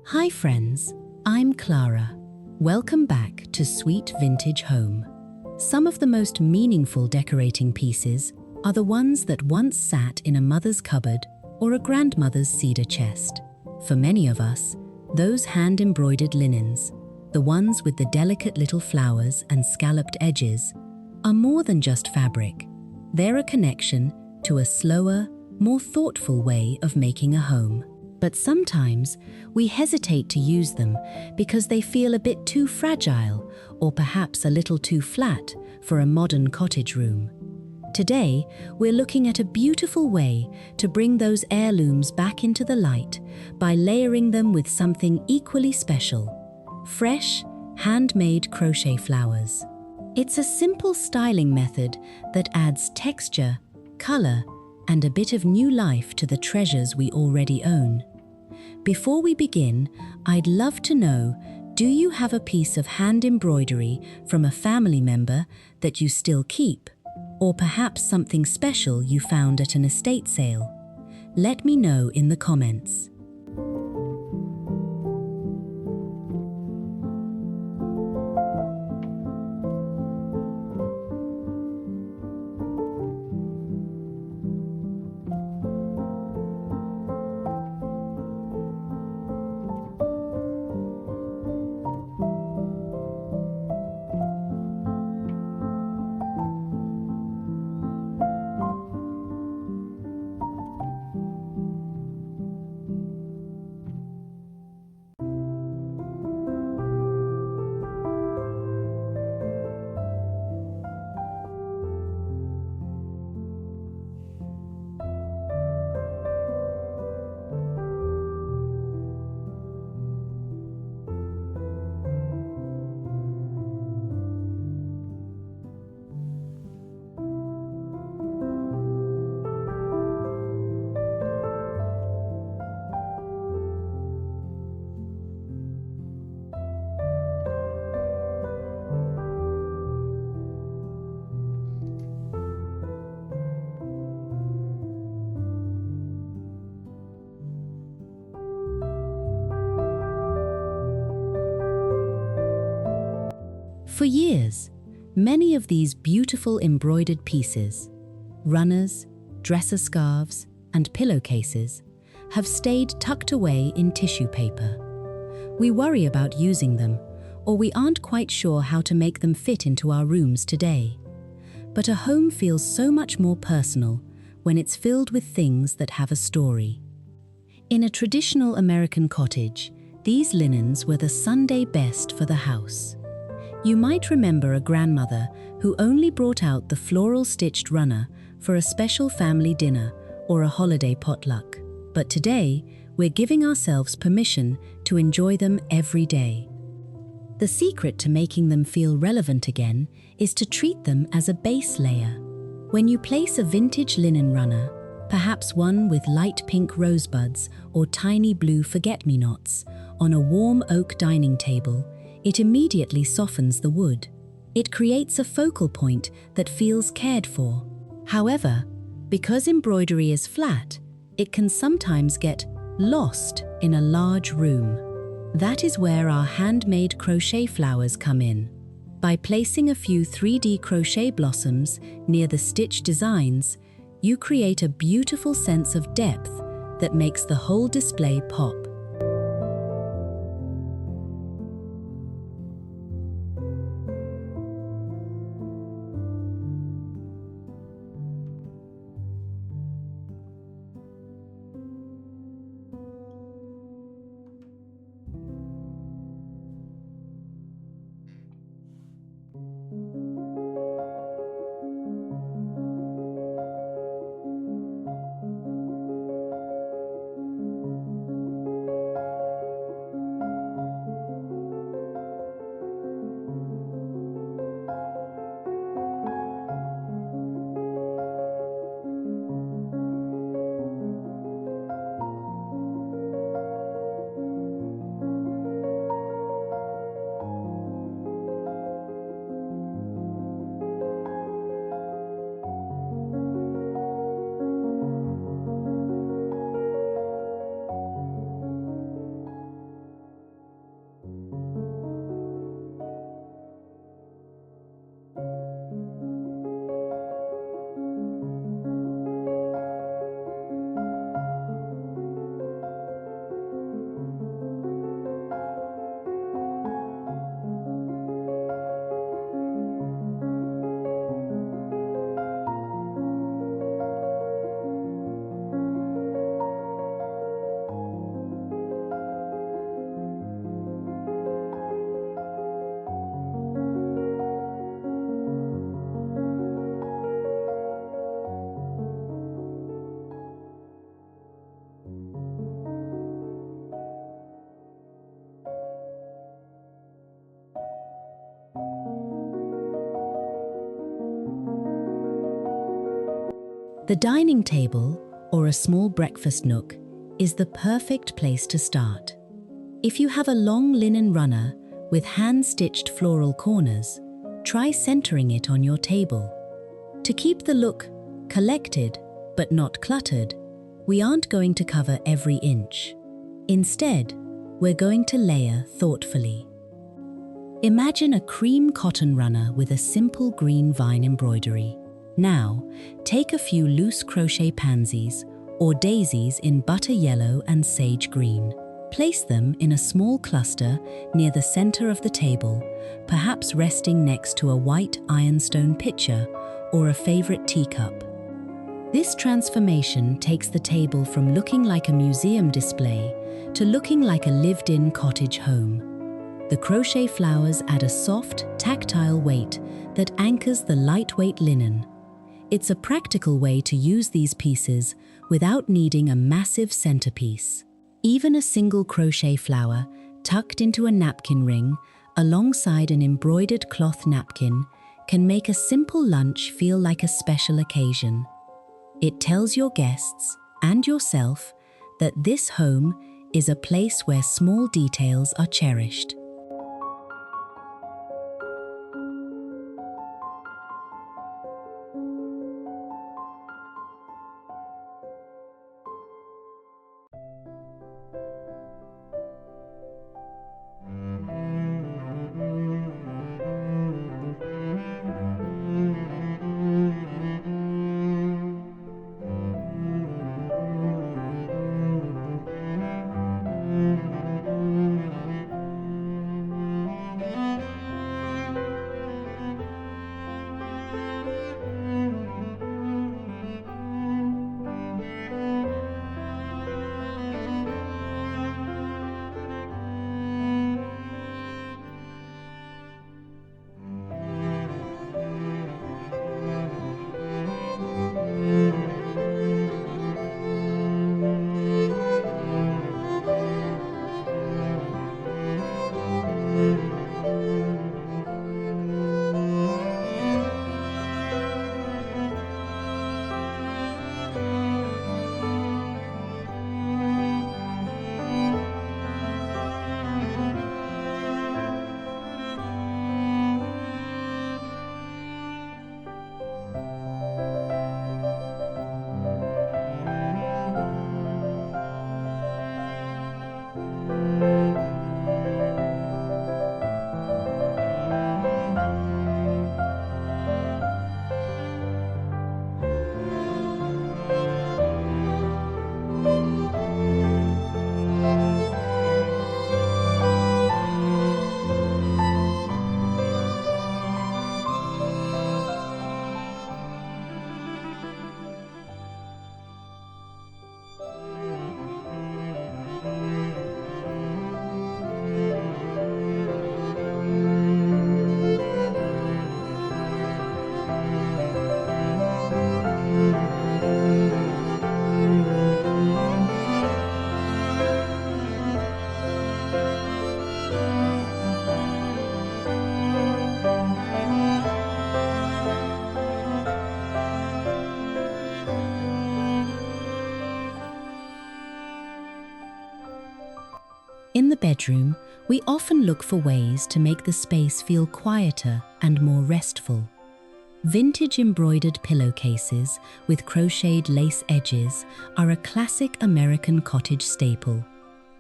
Hi friends, I'm Clara. Welcome back to Sweet Vintage Home. Some of the most meaningful decorating pieces are the ones that once sat in a mother's cupboard or a grandmother's cedar chest. For many of us, those hand-embroidered linens, the ones with the delicate little flowers and scalloped edges, are more than just fabric. They're a connection to a slower, more thoughtful way of making a home. But sometimes we hesitate to use them because they feel a bit too fragile or perhaps a little too flat for a modern cottage room. Today, we're looking at a beautiful way to bring those heirlooms back into the light by layering them with something equally special: fresh, handmade crochet flowers. It's a simple styling method that adds texture, color, and a bit of new life to the treasures we already own. Before we begin, I'd love to know, do you have a piece of hand embroidery from a family member that you still keep? Or perhaps something special you found at an estate sale? Let me know in the comments. For years, many of these beautiful embroidered pieces, runners, dresser scarves, and pillowcases, have stayed tucked away in tissue paper. We worry about using them, or we aren't quite sure how to make them fit into our rooms today. But a home feels so much more personal when it's filled with things that have a story. In a traditional American cottage, these linens were the Sunday best for the house. You might remember a grandmother who only brought out the floral-stitched runner for a special family dinner or a holiday potluck. But today, we're giving ourselves permission to enjoy them every day. The secret to making them feel relevant again is to treat them as a base layer. When you place a vintage linen runner, perhaps one with light pink rosebuds or tiny blue forget-me-nots, on a warm oak dining table, it immediately softens the wood. It creates a focal point that feels cared for. However, because embroidery is flat, it can sometimes get lost in a large room. That is where our handmade crochet flowers come in. By placing a few 3D crochet blossoms near the stitch designs, you create a beautiful sense of depth that makes the whole display pop. The dining table, or a small breakfast nook, is the perfect place to start. If you have a long linen runner with hand-stitched floral corners, try centering it on your table. To keep the look collected but not cluttered, we aren't going to cover every inch. Instead, we're going to layer thoughtfully. Imagine a cream cotton runner with a simple green vine embroidery. Now, take a few loose crochet pansies or daisies in butter yellow and sage green. Place them in a small cluster near the center of the table, perhaps resting next to a white ironstone pitcher or a favorite teacup. This transformation takes the table from looking like a museum display to looking like a lived-in cottage home. The crochet flowers add a soft, tactile weight that anchors the lightweight linen. It's a practical way to use these pieces without needing a massive centerpiece. Even a single crochet flower tucked into a napkin ring alongside an embroidered cloth napkin can make a simple lunch feel like a special occasion. It tells your guests and yourself that this home is a place where small details are cherished. In the bedroom, we often look for ways to make the space feel quieter and more restful. Vintage embroidered pillowcases with crocheted lace edges are a classic American cottage staple,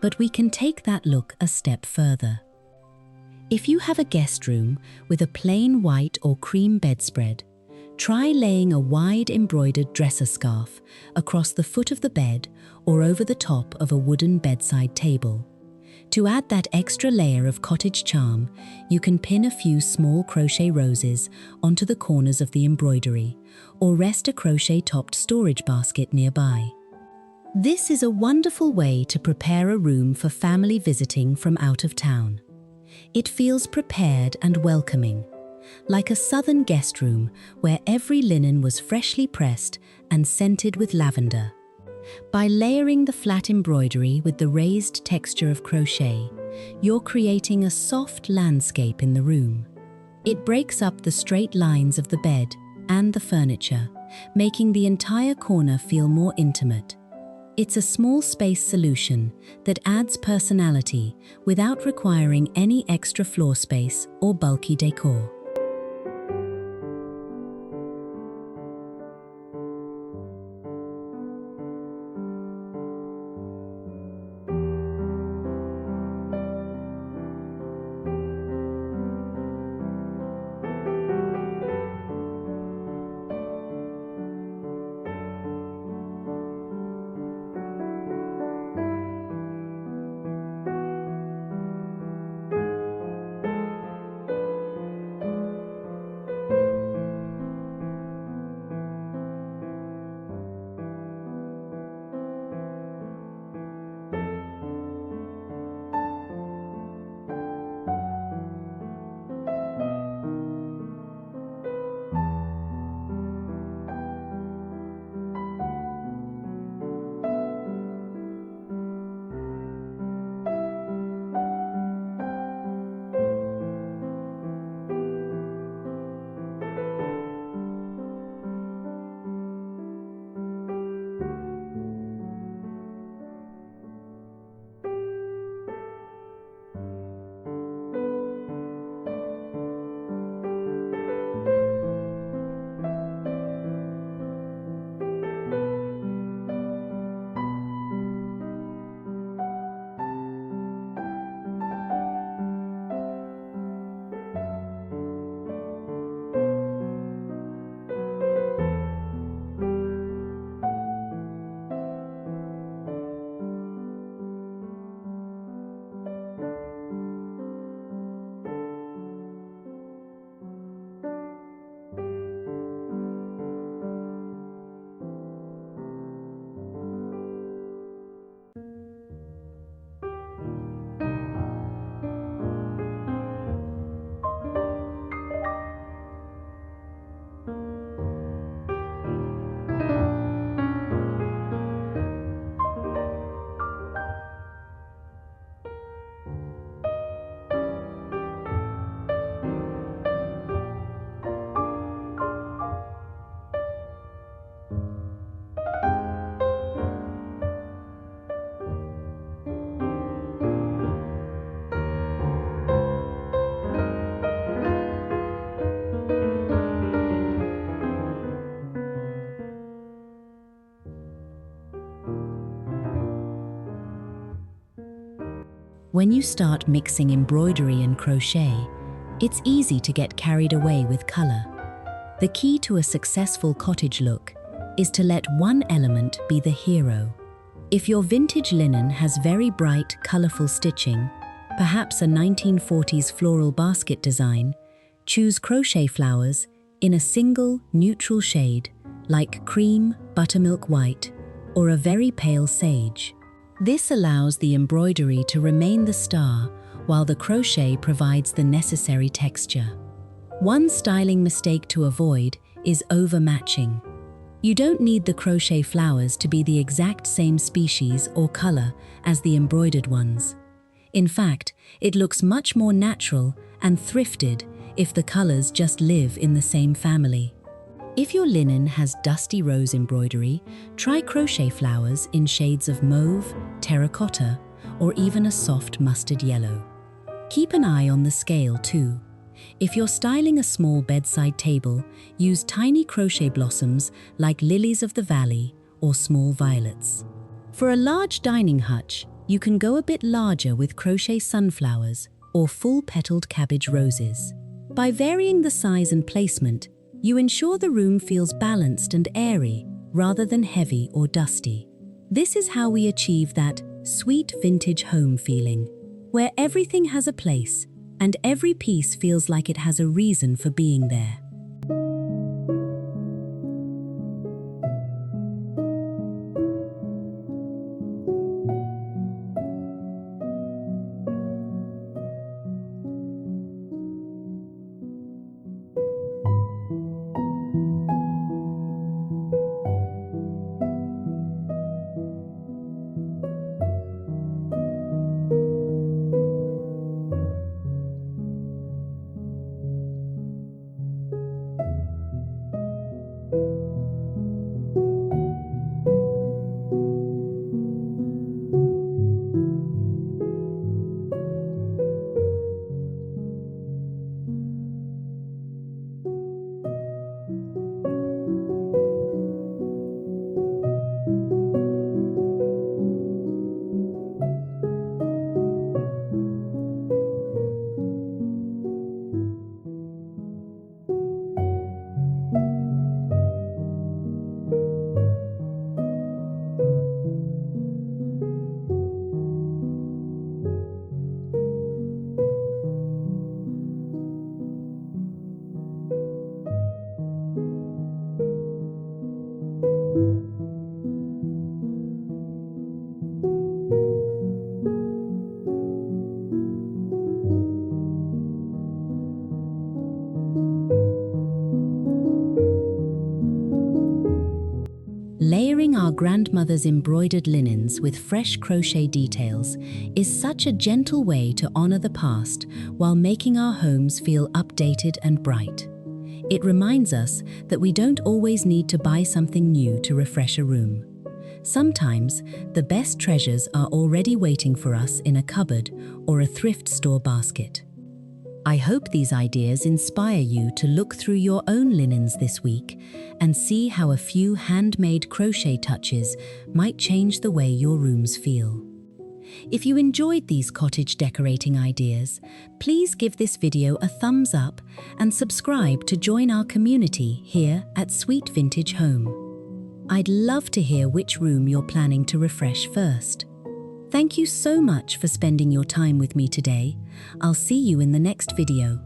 but we can take that look a step further. If you have a guest room with a plain white or cream bedspread, try laying a wide embroidered dresser scarf across the foot of the bed or over the top of a wooden bedside table. To add that extra layer of cottage charm, you can pin a few small crochet roses onto the corners of the embroidery, or rest a crochet-topped storage basket nearby. This is a wonderful way to prepare a room for family visiting from out of town. It feels prepared and welcoming, like a southern guest room where every linen was freshly pressed and scented with lavender. By layering the flat embroidery with the raised texture of crochet, you're creating a soft landscape in the room. It breaks up the straight lines of the bed and the furniture, making the entire corner feel more intimate. It's a small space solution that adds personality without requiring any extra floor space or bulky decor. When you start mixing embroidery and crochet, it's easy to get carried away with color. The key to a successful cottage look is to let one element be the hero. If your vintage linen has very bright, colorful stitching, perhaps a 1940s floral basket design, choose crochet flowers in a single, neutral shade like cream, buttermilk white, or a very pale sage. This allows the embroidery to remain the star while the crochet provides the necessary texture. One styling mistake to avoid is overmatching. You don't need the crochet flowers to be the exact same species or color as the embroidered ones. In fact, it looks much more natural and thrifted if the colors just live in the same family. If your linen has dusty rose embroidery, try crochet flowers in shades of mauve, terracotta, or even a soft mustard yellow. Keep an eye on the scale too. If you're styling a small bedside table, use tiny crochet blossoms like lilies of the valley or small violets. For a large dining hutch, you can go a bit larger with crochet sunflowers or full-petaled cabbage roses. By varying the size and placement, you ensure the room feels balanced and airy rather than heavy or dusty. This is how we achieve that sweet vintage home feeling, where everything has a place and every piece feels like it has a reason for being there. grandmother's embroidered linens with fresh crochet details is such a gentle way to honor the past while making our homes feel updated and bright. It reminds us that we don't always need to buy something new to refresh a room. Sometimes, the best treasures are already waiting for us in a cupboard or a thrift store basket. I hope these ideas inspire you to look through your own linens this week and see how a few handmade crochet touches might change the way your rooms feel. If you enjoyed these cottage decorating ideas, please give this video a thumbs up and subscribe to join our community here at Sweet Vintage Home. I'd love to hear which room you're planning to refresh first. Thank you so much for spending your time with me today. I'll see you in the next video.